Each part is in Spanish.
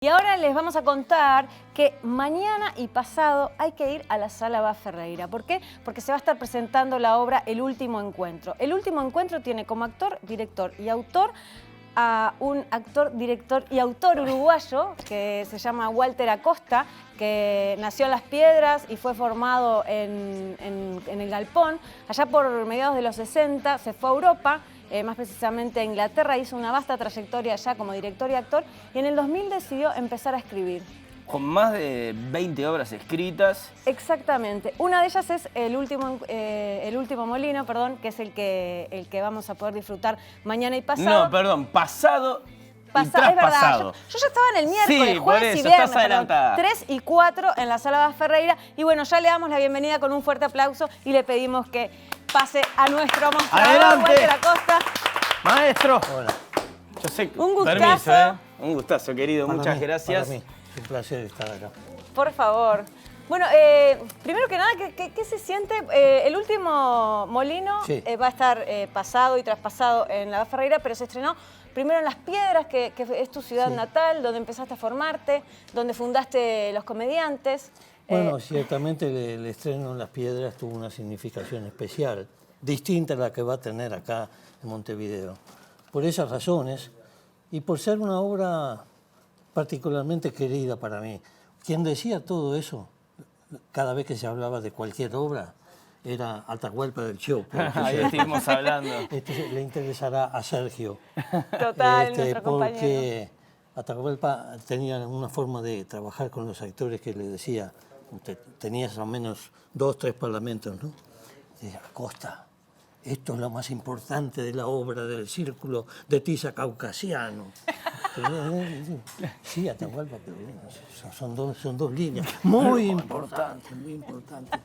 Y ahora les vamos a contar que mañana y pasado hay que ir a la Sala Bas Ferreira. ¿Por qué? Porque se va a estar presentando la obra El Último Encuentro. El Último Encuentro tiene como actor, director y autor a un actor, director y autor uruguayo que se llama Walter Acosta, que nació en Las Piedras y fue formado en el Galpón. Allá por mediados de los 60 se fue a Europa, más precisamente a Inglaterra, hizo una vasta trayectoria allá como director y actor y en el 2000 decidió empezar a escribir. Con más de 20 obras escritas. Exactamente. Una de ellas es El Último Molino, perdón, que es el que vamos a poder disfrutar mañana y pasado. No, perdón, pasado y Es verdad, traspasado. yo ya estaba en el miércoles, Sí, jueves por y eso, viernes, estás adelantada. 3 y 4 en la Sala Bas Ferreira. Y bueno, ya le damos la bienvenida con un fuerte aplauso y le pedimos que pase a nuestro mostrador, ¡Adelante! Walter Acosta. Maestro. Hola. Yo sé que... Un gustazo. Permiso, Un gustazo, querido. Para Muchas mí, gracias. Para mí, es un placer estar acá. Por favor. Bueno, primero que nada, ¿qué se siente? El Último Molino Sí. Va a estar pasado y traspasado en la Bas Ferreira, pero se estrenó primero en Las Piedras, que es tu ciudad Sí. natal, donde empezaste a formarte, donde fundaste Los Comediantes. Bueno, ciertamente el estreno en Las Piedras tuvo una significación especial, distinta a la que va a tener acá en Montevideo. Por esas razones y por ser una obra particularmente querida para mí. Quien decía todo eso, cada vez que se hablaba de cualquier obra, era Atahualpa del Chopo. Ahí estuvimos hablando. Esto le interesará a Sergio. Total, nuestro compañero. Porque Atahualpa tenía una forma de trabajar con los actores que le decía, tenías al menos 2 o 3 parlamentos, ¿no? Decía, Acosta, esto es lo más importante de la obra del círculo de tiza caucasiano. Sí, Atahualpa, pero son dos líneas muy importantes, muy importantes.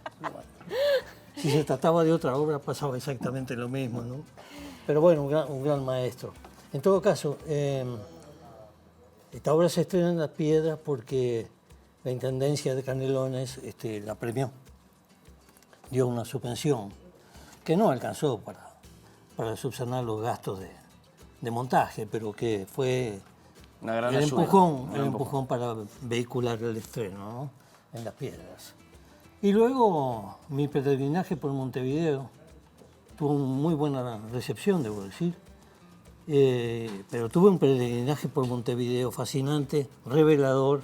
Si se trataba de otra obra pasaba exactamente lo mismo, ¿no? Pero bueno, un gran maestro. En todo caso, esta obra se estrena en Las Piedras porque la Intendencia de Canelones la premió. Dio una subvención que no alcanzó para subsanar los gastos de montaje, pero que fue Una gran el ayuda. empujón para vehicular el estreno, ¿no? En Las Piedras. Y luego mi peregrinaje por Montevideo tuvo muy buena recepción, debo decir. Pero tuve un peregrinaje por Montevideo fascinante, revelador,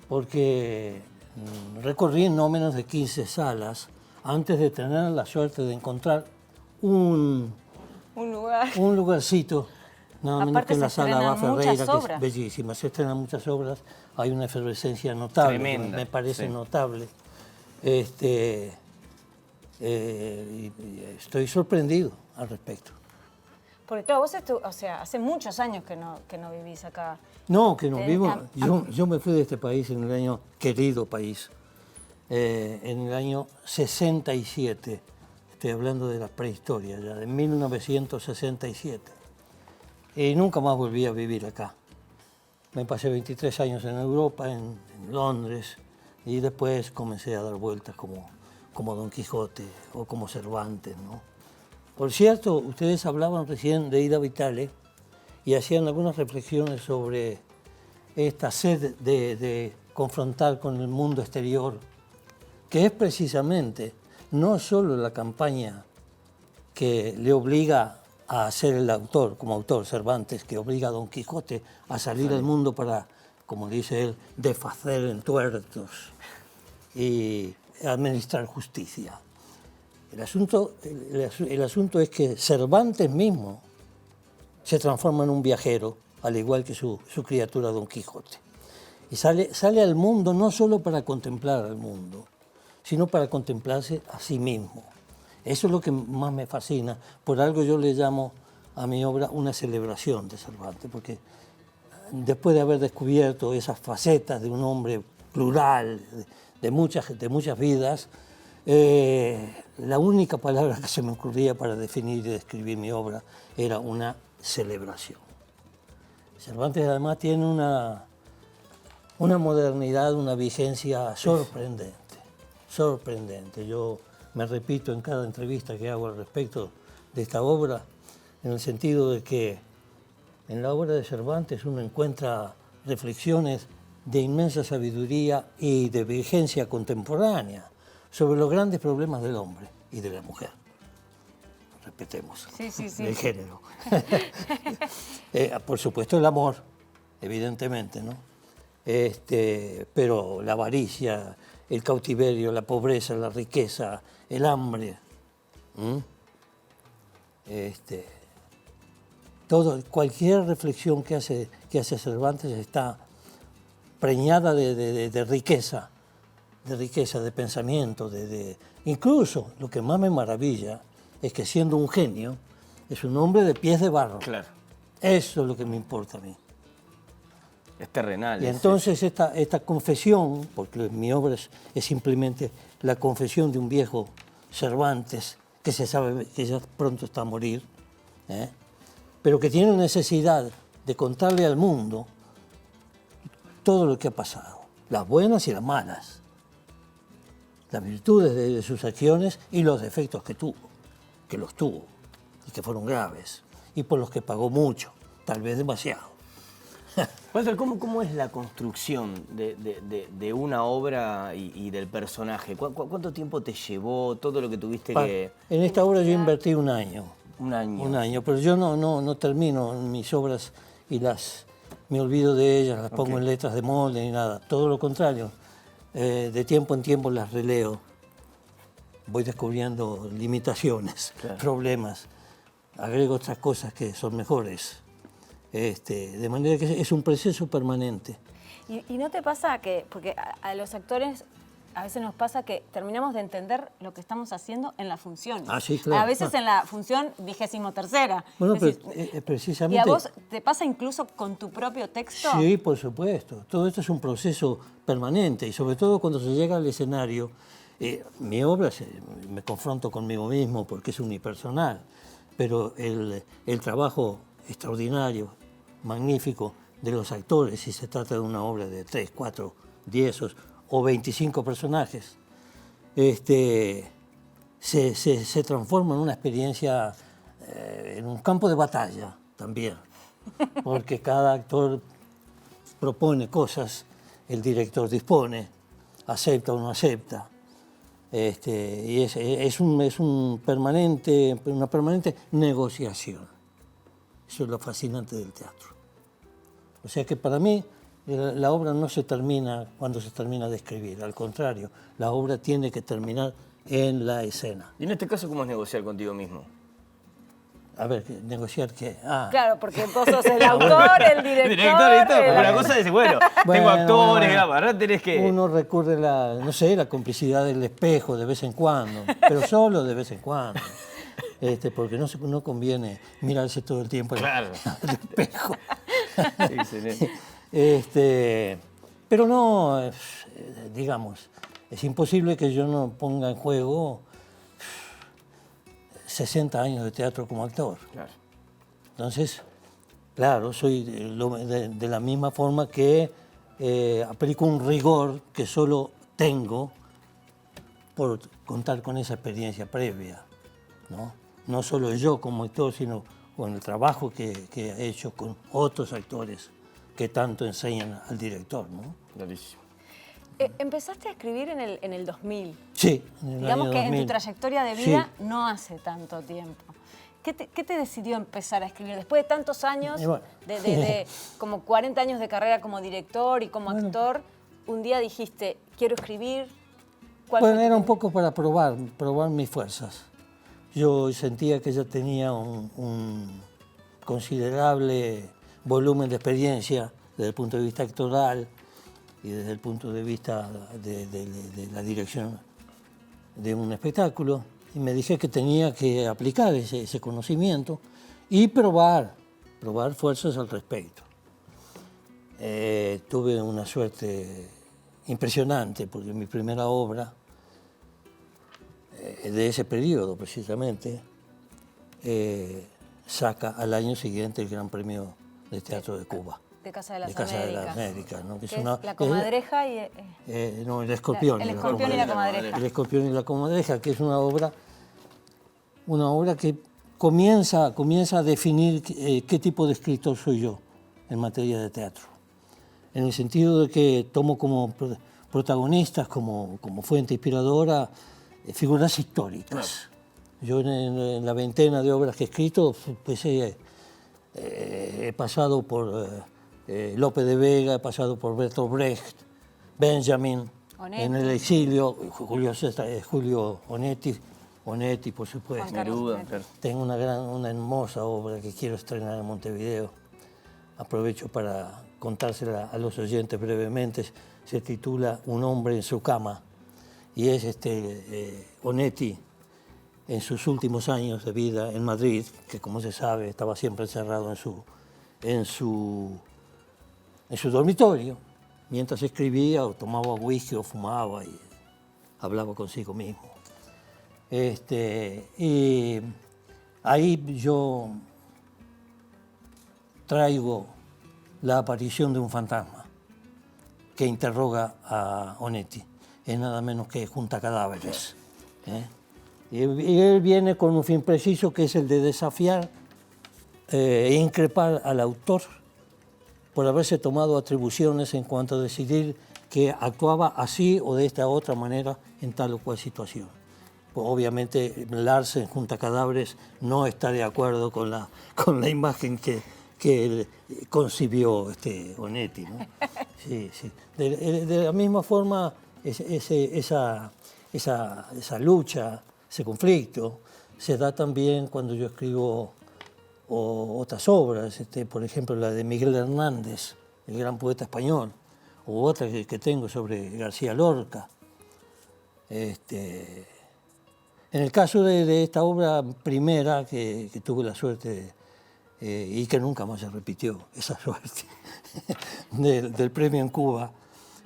porque recorrí no menos de 15 salas antes de tener la suerte de encontrar un lugarcito, nada menos Aparte que en la se Sala estrenan Bas Ferreira, muchas que obras. es bellísima. Se estrenan muchas obras, hay una efervescencia notable, Tremenda, me parece sí. notable. Y estoy sorprendido al respecto. Porque claro, vos hace muchos años que no vivís acá. No, que no vivo. Yo me fui de este país en el año, querido país, en el año 67. Estoy hablando de la prehistoria, ya de 1967. Y nunca más volví a vivir acá. Me pasé 23 años en Europa, en Londres, y después comencé a dar vueltas como Don Quijote o como Cervantes, ¿no? Por cierto, ustedes hablaban recién de Ida Vitale y hacían algunas reflexiones sobre esta sed de confrontar con el mundo exterior, que es precisamente no solo la campaña que le obliga a ser el autor, como autor Cervantes, que obliga a Don Quijote a salir al mundo para, como dice él, desfacer entuertos y administrar justicia. El asunto es que Cervantes mismo se transforma en un viajero, al igual que su criatura Don Quijote. Y sale al mundo no solo para contemplar al mundo, sino para contemplarse a sí mismo. Eso es lo que más me fascina. Por algo yo le llamo a mi obra una celebración de Cervantes, porque después de haber descubierto esas facetas de un hombre plural, de muchas vidas, la única palabra que se me ocurría para definir y describir mi obra era una celebración. Cervantes además tiene una modernidad, una vigencia sorprendente. Yo me repito en cada entrevista que hago al respecto de esta obra, en el sentido de que en la obra de Cervantes uno encuentra reflexiones de inmensa sabiduría y de vigencia contemporánea sobre los grandes problemas del hombre y de la mujer. Respetemos el género. Por supuesto el amor, evidentemente, ¿no? Pero la avaricia, el cautiverio, la pobreza, la riqueza, el hambre, cualquier reflexión que hace Cervantes está preñada de riqueza, de pensamiento, incluso lo que más me maravilla es que siendo un genio, es un hombre de pies de barro. Claro. Eso es lo que me importa a mí. Es terrenal. Y entonces esta confesión, porque mi obra es simplemente la confesión de un viejo Cervantes que se sabe que ya pronto está a morir, pero que tiene necesidad de contarle al mundo todo lo que ha pasado, las buenas y las malas, las virtudes de sus acciones y los defectos que los tuvo y que fueron graves y por los que pagó mucho, tal vez demasiado. Walter, ¿cómo es la construcción de una obra y del personaje? ¿Cuánto tiempo te llevó todo lo que tuviste que...? En esta obra yo invertí un año. Un año. Un año, pero yo no termino mis obras y me olvido de ellas, las pongo en letras de molde ni nada. Todo lo contrario, de tiempo en tiempo las releo. Voy descubriendo limitaciones, problemas, agrego otras cosas que son mejores. De manera que es un proceso permanente. ¿Y no te pasa que, porque a los actores a veces nos pasa que terminamos de entender lo que estamos haciendo en la función? Ah, sí, claro. A veces en la función 23ª. Bueno, decís, precisamente... ¿Y a vos te pasa incluso con tu propio texto? Sí, por supuesto. Todo esto es un proceso permanente y sobre todo cuando se llega al escenario, mi obra me confronto conmigo mismo porque es unipersonal, pero el trabajo extraordinario, magnífico de los actores, si se trata de una obra de 3, 4, 10 o 25 personajes, se transforma en una experiencia, en un campo de batalla también, porque cada actor propone cosas, el director dispone, acepta o no acepta, y es una permanente negociación. Eso es lo fascinante del teatro. O sea que para mí la obra no se termina cuando se termina de escribir, al contrario, la obra tiene que terminar en la escena. ¿Y en este caso cómo es negociar contigo mismo? A ver, ¿negociar qué? Claro, porque vos sos el autor, el director... Una cosa es, bueno, tengo actores, ahora tenés que... Uno recurre a la complicidad del espejo de vez en cuando, pero solo de vez en cuando. Porque no conviene mirarse todo el tiempo al espejo. Pero no, digamos, es imposible que yo no ponga en juego 60 años de teatro como actor. Claro. Entonces, claro, soy de la misma forma que aplico un rigor que solo tengo por contar con esa experiencia previa, ¿no? No solo yo como actor, sino con el trabajo que he hecho con otros actores que tanto enseñan al director, ¿no? Clarísimo. Empezaste a escribir en el 2000. Sí, en el Digamos año que 2000. en tu trayectoria de vida no hace tanto tiempo. ¿Qué te decidió empezar a escribir? Después de tantos años, de como 40 años de carrera como director y como actor, un día dijiste, quiero escribir. Bueno, era un poco para probar mis fuerzas. Yo sentía que ya tenía un considerable volumen de experiencia desde el punto de vista actoral y desde el punto de vista de la dirección de un espectáculo. Y me dije que tenía que aplicar ese conocimiento y probar fuerzas al respecto. Tuve una suerte impresionante porque mi primera obra de ese periodo precisamente saca al año siguiente el Gran Premio de Teatro de Cuba. De Casa de las Américas, ¿no? Que es la comadreja y... no, el escorpión. El escorpión y la comadreja. El escorpión y la comadreja, que es una obra que comienza a definir qué tipo de escritor soy yo en materia de teatro. en el sentido de que tomo como protagonistas, como fuente inspiradora, figuras históricas. Yo en la veintena de obras que he escrito, pues he pasado por Lope de Vega, he pasado por Bertolt Brecht, Benjamin, Onetti. en el exilio, Julio Onetti, por supuesto. Neruda, claro. Tengo una hermosa obra que quiero estrenar en Montevideo. Aprovecho para contársela a los oyentes brevemente. Se titula Un hombre en su cama y es Onetti en sus últimos años de vida en Madrid, que como se sabe estaba siempre encerrado en su dormitorio, mientras escribía o tomaba whisky o fumaba y hablaba consigo mismo. Y ahí yo traigo la aparición de un fantasma que interroga a Onetti. Es nada menos que Junta Cadáveres. Y él viene con un fin preciso, que es el de desafiar e increpar al autor por haberse tomado atribuciones en cuanto a decidir que actuaba así o de esta otra manera en tal o cual situación. Pues obviamente Larsen, Junta Cadáveres, no está de acuerdo con la imagen que él concibió Onetti, ¿no? Sí, sí. De la misma forma, esa lucha, ese conflicto, se da también cuando yo escribo otras obras, por ejemplo la de Miguel Hernández, el gran poeta español, o otra que tengo sobre García Lorca. En el caso de esta obra primera, que tuve la suerte y que nunca más se repitió, esa suerte, del premio en Cuba,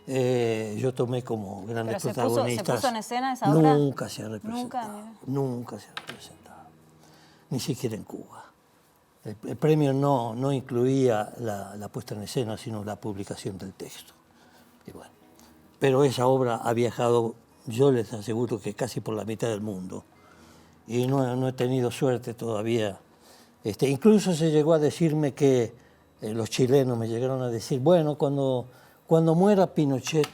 yo tomé como grandes protagonistas. ¿Se puso en escena esa obra? Nunca se ha representado. Nunca se ha representado. Ni siquiera en Cuba. El premio no incluía la puesta en escena, sino la publicación del texto. Y bueno, pero esa obra ha viajado, yo les aseguro que casi por la mitad del mundo. Y no he tenido suerte todavía. Incluso se llegó a decirme que los chilenos me llegaron a decir, bueno, cuando muera Pinochet,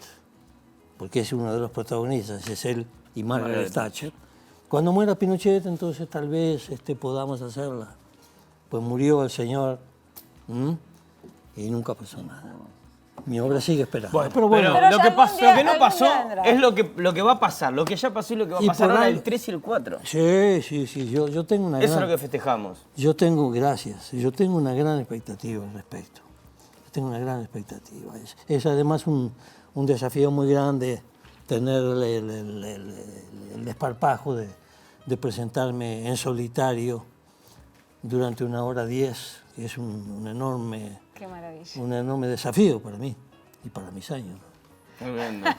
porque es uno de los protagonistas, es él y Margaret Thatcher, cuando muera Pinochet, entonces tal vez podamos hacerla. Pues murió el señor y nunca pasó nada. Mi obra sigue esperando. Bueno, pero bueno, lo que no algún pasó día vendrá. es lo que va a pasar, lo que ya pasó y lo que va a pasar ahora el 3 y el 4. sí, yo tengo una Eso gran... es lo que festejamos. Yo tengo una gran expectativa al respecto. Yo tengo una gran expectativa. Es además un desafío muy grande tener el desparpajo de presentarme en solitario durante 1 hora 10, que es un enorme desafío para mí y para mis años. Tremendo.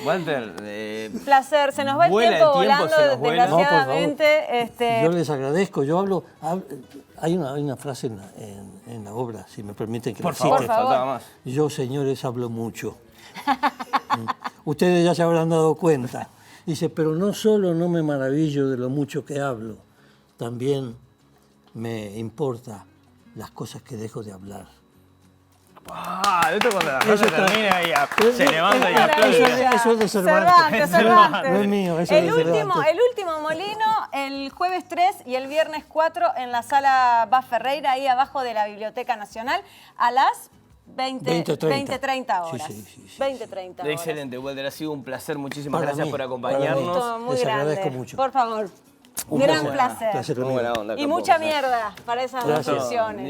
Walter, placer, se nos va el tiempo volando, desgraciadamente. Yo les agradezco. Yo hablo hay una frase en la obra, si me permiten que la cite. Por favor. faltaba más. Yo, señores, hablo mucho. Ustedes ya se habrán dado cuenta. Dice, pero no solo no me maravillo de lo mucho que hablo, también me importa las cosas que dejo de hablar. Esto cuando la frase termina y se levanta y aplaude. Eso es de Cervantes. Cervantes. No es mío, eso el es de Cervantes. El último molino, el jueves 3 y el viernes 4 en la sala Bas Ferreira, ahí abajo de la Biblioteca Nacional, a las 20:30 horas. Sí. 20:30 horas. Excelente, Walter, ha sido un placer. Muchísimas Para gracias mí, por para acompañarnos. Esto muy Les grande. agradezco mucho. Por favor. Un Gran placer. placer. Placer Muy conmigo. buena onda. Y mucha mierda para esas Gracias. decisiones.